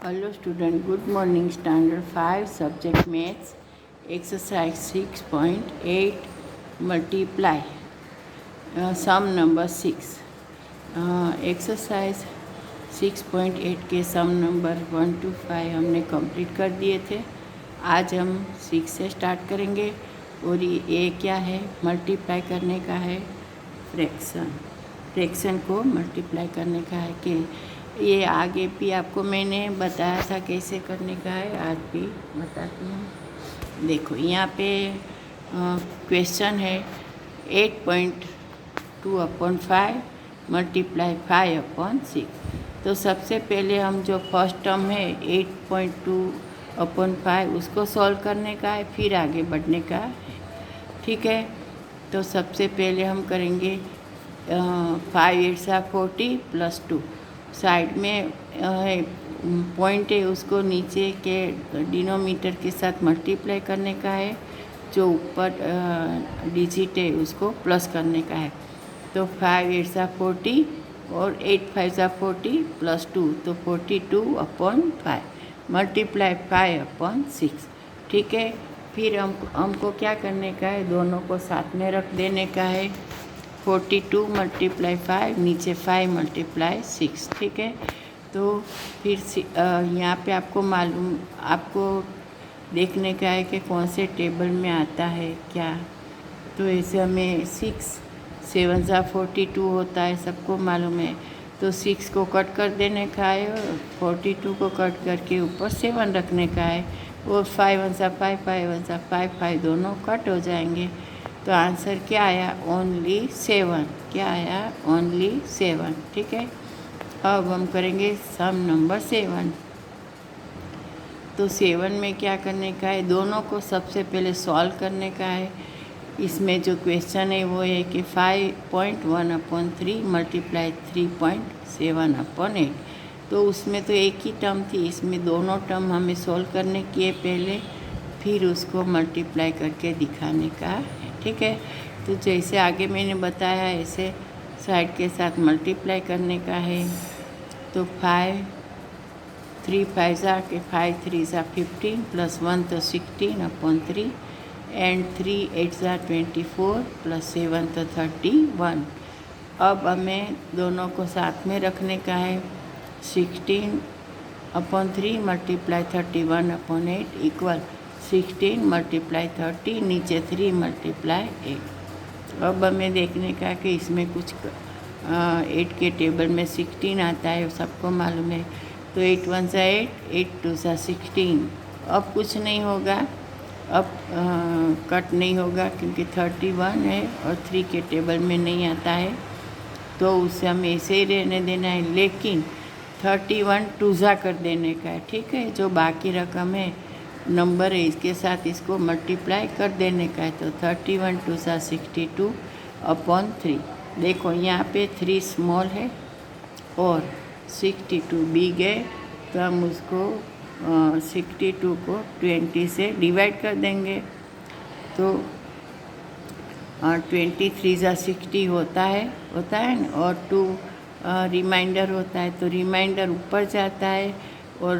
Hello student, good morning. Standard 5 subject maths exercise 6.8 multiply sum number 6 exercise 6.8 के सम number 1 to 5 हमने complete कर दिए थे। आज हम 6 से स्टार्ट करेंगे और ये क्या है, मल्टीप्लाई करने का है, फ्रैक्शन को मल्टीप्लाई करने का है। कि ये आगे भी आपको मैंने बताया था कैसे करने का है, आज भी बताती हूँ। देखो यहाँ पे क्वेश्चन है 8.2/5 मल्टीप्लाई 5/6। तो सबसे पहले हम जो फर्स्ट टर्म है 8.2/5 उसको सॉल्व करने का है, फिर आगे बढ़ने का है। ठीक है, तो सबसे पहले हम करेंगे 5 8 40 + 2। साइड में पॉइंट है उसको नीचे के डिनोमीटर के साथ मल्टीप्लाई करने का है, जो ऊपर डिजिट है उसको प्लस करने का है। तो 5 8 40 और 8 5 40 + 2, तो 42/5 मल्टीप्लाई 5/6। ठीक है, फिर हमको क्या करने का है, दोनों को साथ में रख देने का है। 42 × 5 नीचे 5 × 6। ठीक है, तो फिर यहाँ पे आपको देखने का है कि कौन से टेबल में आता है क्या। तो ऐसे हमें 6 7 42 होता है, सबको मालूम है। तो 6 को कट कर देने का है और 42 को कट करके ऊपर 7 रखने का है, और 5 1 5 5 1 5 5 दोनों कट हो जाएंगे। तो आंसर क्या आया, ओनली 7। क्या आया, ओनली 7। ठीक है, अब हम करेंगे सम नंबर 7। तो 7 में क्या करने का है, दोनों को सबसे पहले सॉल्व करने का है। इसमें जो क्वेश्चन है वो है कि 5.1/3 मल्टीप्लाई 3.7/8। तो उसमें तो एक ही टर्म थी, इसमें दोनों टर्म हमें सॉल्व करने की है पहले, फिर उसको मल्टीप्लाई करके दिखाने का है। ठीक है, तो जैसे आगे मैंने बताया ऐसे साइड के साथ मल्टीप्लाई करने का है। तो 5 3 5 के 5 3 15 + 1 तो 16/3 एंड 3 8 24 + 7 तो 31। अब हमें दोनों को साथ में रखने का है। 16/3 मल्टीप्लाई 31/8 इक्वल 16 × 30 नीचे 3 × 8। अब हमें देखने का कि इसमें कुछ 8 के टेबल में 16 आता है, सबको मालूम है। तो 8 1 8 8 2 16। अब कुछ नहीं होगा, अब कट नहीं होगा क्योंकि 31 है और 3 के टेबल में नहीं आता है, तो उसे हमें ऐसे ही रहने देना है। लेकिन 31 2 कर देने का है। ठीक है, जो बाकी रकम है नंबर है इसके साथ इसको मल्टीप्लाई कर देने का है। तो 31 2 62/3। देखो यहाँ पे 3 स्मॉल है और 62 बिग है, तो हम उसको 62 को 20 से डिवाइड कर देंगे। तो 23 60 होता है ना, और 2 रिमाइंडर होता है, तो रिमाइंडर ऊपर जाता है और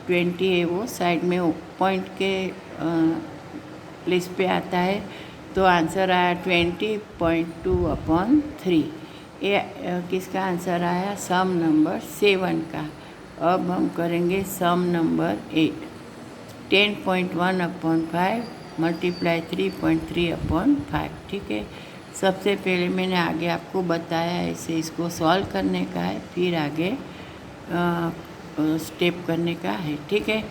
20 है वो साइड में पॉइंट के प्लेस पे आता है। तो आंसर आया 20.2/3। ये किसका आंसर आया, सम नंबर 7 का। अब हम करेंगे सम नंबर 8। 10.1/5 मल्टीप्लाई 3.3/5। ठीक है, सबसे पहले मैंने आगे आपको बताया ऐसे इसको सॉल्व करने का है, फिर आगे स्टेप करने का है। ठीक है,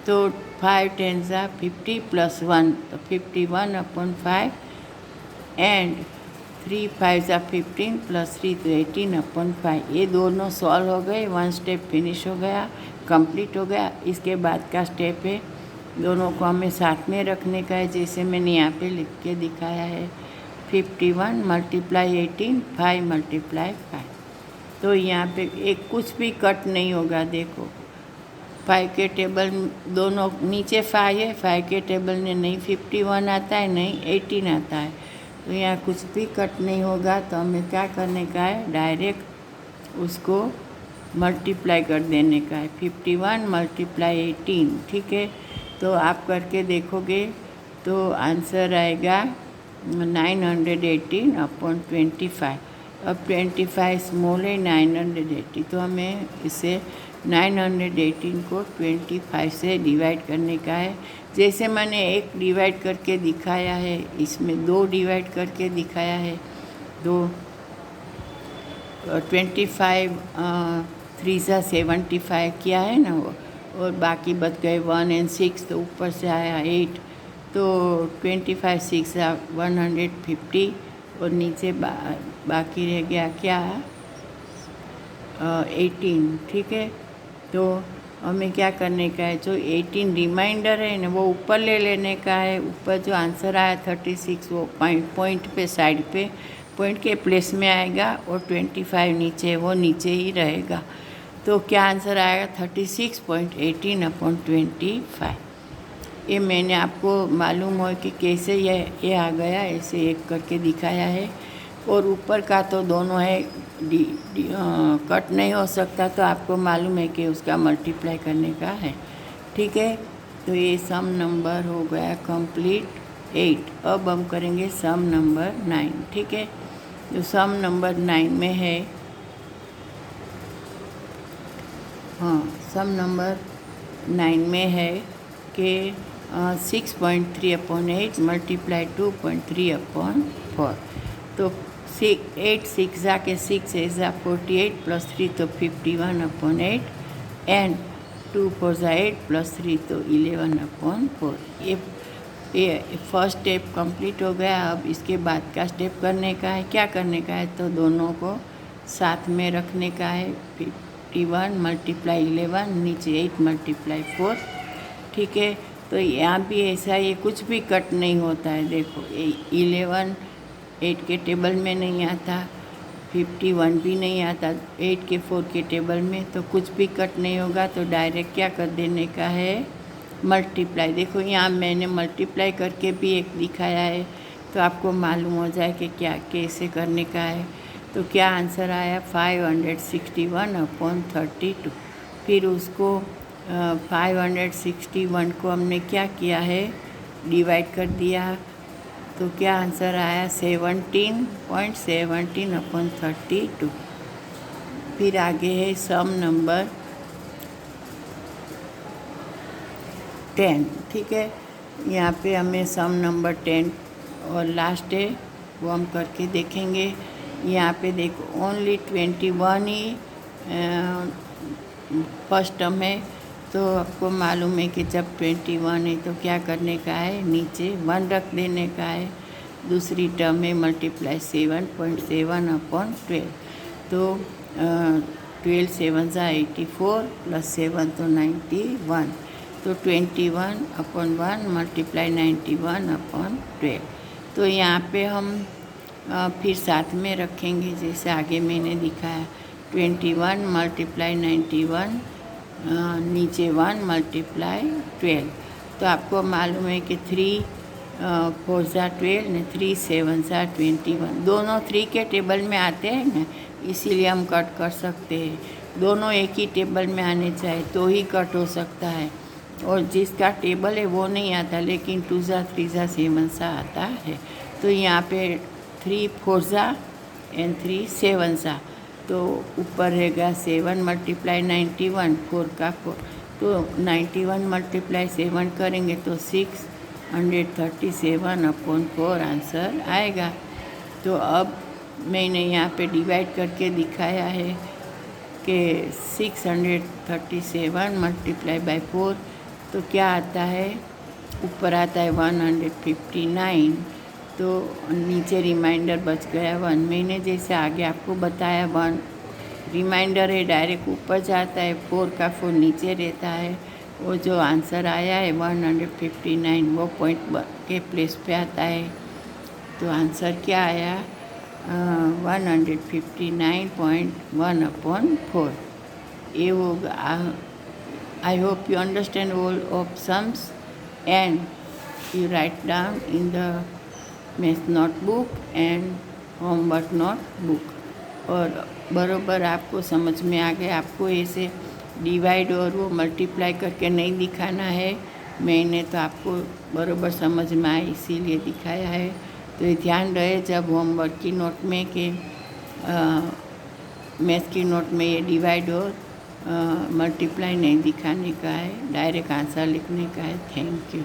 तो 5 10 50 + 1 तो 51/5 एंड 3 5 15 + 3 तो 18/5। ये दोनों सॉल्व हो गए, 1 स्टेप फिनिश हो गया, कंप्लीट हो गया। इसके बाद का स्टेप है, दोनों को हमें साथ में रखने का है, जैसे मैंने यहाँ पे लिख के दिखाया है। 51 × 18 5 × 5। तो यहाँ पे एक कुछ भी कट नहीं होगा। देखो 5 के टेबल दोनों नीचे 5 है, 5 के टेबल में नहीं 51 आता है नहीं 18 आता है, तो यहाँ कुछ भी कट नहीं होगा। तो हमें क्या करने का है, डायरेक्ट उसको मल्टीप्लाई कर देने का है। 51 मल्टीप्लाई 18, ठीक है। तो आप करके देखोगे तो आंसर आएगा 918 अपॉन 25। अब 25 स्मॉल है, 980, तो हमें इसे 918 को 25 से डिवाइड करने का है। जैसे मैंने एक डिवाइड करके दिखाया है, इसमें दो डिवाइड करके दिखाया है। दो 25 3 सा 75 किया है ना वो, और बाकी बच गए 1 और 6, तो ऊपर से आया 8, तो 25 6 150, और नीचे बाकी रह गया क्या 18, ठीक है। तो हमें क्या करने का है, जो 18 रिमाइंडर है ना वो ऊपर ले लेने का है। ऊपर जो आंसर आया 36 वो पॉइंट पे साइड पे पॉइंट के प्लेस में आएगा, और 25 नीचे वो नीचे ही रहेगा। तो क्या आंसर आएगा 36.18 अपॉन 25। ये मैंने आपको मालूम हो कि कैसे ये आ गया, ऐसे एक करके दिखाया है। और ऊपर का तो दोनों है, कट नहीं हो सकता, तो आपको मालूम है कि उसका मल्टीप्लाई करने का है, ठीक है। तो ये सम नंबर हो गया कंप्लीट 8। अब हम करेंगे सम नंबर 9, ठीक है। तो सम नंबर 9 में है, हाँ, सम नंबर 9 में है कि 6.3 अपॉन 8 मल्टीप्लाई 2.3 अपॉन 4। तो 8 6 के 6 ऐसा 48 प्लस 3 तो 51 अपॉन 8, एंड 2 4 8 प्लस 3 तो 11 अपॉन 4। ये फर्स्ट स्टेप कंप्लीट हो गया। अब इसके बाद का स्टेप करने का है। क्या करने का है, तो दोनों को साथ में रखने का है। 51 मल्टीप्लाई 11, नीचे 8 मल्टीप्लाई 4, ठीक है। तो यहाँ भी ऐसा, ये कुछ भी कट नहीं होता है। देखो 11 8 के टेबल में नहीं आता, 51 भी नहीं आता 8 के 4 के टेबल में, तो कुछ भी कट नहीं होगा। तो डायरेक्ट क्या कर देने का है, मल्टीप्लाई। देखो यहाँ मैंने मल्टीप्लाई करके भी एक दिखाया है, तो आपको मालूम हो जाए कि क्या कैसे करने का है। तो क्या आंसर आया 561 अपॉन 32। फिर उसको 561 को हमने क्या किया है, डिवाइड कर दिया। तो क्या आंसर आया 17.17 अपॉन 32। फिर आगे है सम नंबर 10, ठीक है। यहाँ पे हमें सम नंबर 10 और लास्ट है वो हम करके देखेंगे। यहाँ पे देखो ओनली 21 ही फर्स्ट टर्म है, तो आपको मालूम है कि जब 21 है तो क्या करने का है, नीचे 1 रख देने का है। दूसरी टर्म में मल्टीप्लाई 7.7 अपॉन 12, तो 12 7 84 प्लस 7 तो 91, तो 21 अपॉन 1 मल्टीप्लाई 91 अपॉन 12। तो यहाँ पे हम फिर साथ में रखेंगे, जैसे आगे मैंने दिखाया 21 मल्टीप्लाई 91, नीचे 1 मल्टीप्लाई 12। तो आपको मालूम है कि 3 4 12 ने 3 7 21, दोनों 3 के टेबल में आते हैं ना, इसीलिए हम कट कर सकते हैं। दोनों एक ही टेबल में आने चाहिए तो ही कट हो सकता है, और जिसका टेबल है वो नहीं आता, लेकिन 2 3 7 आता है। तो यहाँ पे 3 4 एंड 3 7, तो ऊपर रहेगा 7 मल्टीप्लाई 91 4 का 4, तो 91 मल्टीप्लाई 7 करेंगे तो 637 अपॉन 4 आंसर आएगा। तो अब मैंने यहाँ पे डिवाइड करके दिखाया है कि 637 मल्टीप्लाई बाई 4, तो क्या आता है, ऊपर आता है 159, तो नीचे रिमाइंडर बच गया 1। मैंने जैसे आगे आपको बताया 1 रिमाइंडर है, डायरेक्ट ऊपर जाता है, 4 का 4 नीचे रहता है। वो जो आंसर आया है 159 वो पॉइंट के प्लेस पे आता है। तो आंसर क्या आया 159.1 अपॉन 4। ये होगा। I hope you understand all of sums and you write down in the math notebook and homework notebook. और बरोबर आपको समझ में आ गया। आपको ऐसे डिवाइड और वो मल्टीप्लाई करके नहीं दिखाना है, मैंने तो आपको बरोबर समझ में आए इसीलिए दिखाया है। तो ये ध्यान रहे जब होमवर्क की नोट में कि मैथ की नोट में ये डिवाइड और मल्टीप्लाई नहीं दिखाने का है, डायरेक्ट आंसर लिखने का है। Thank you.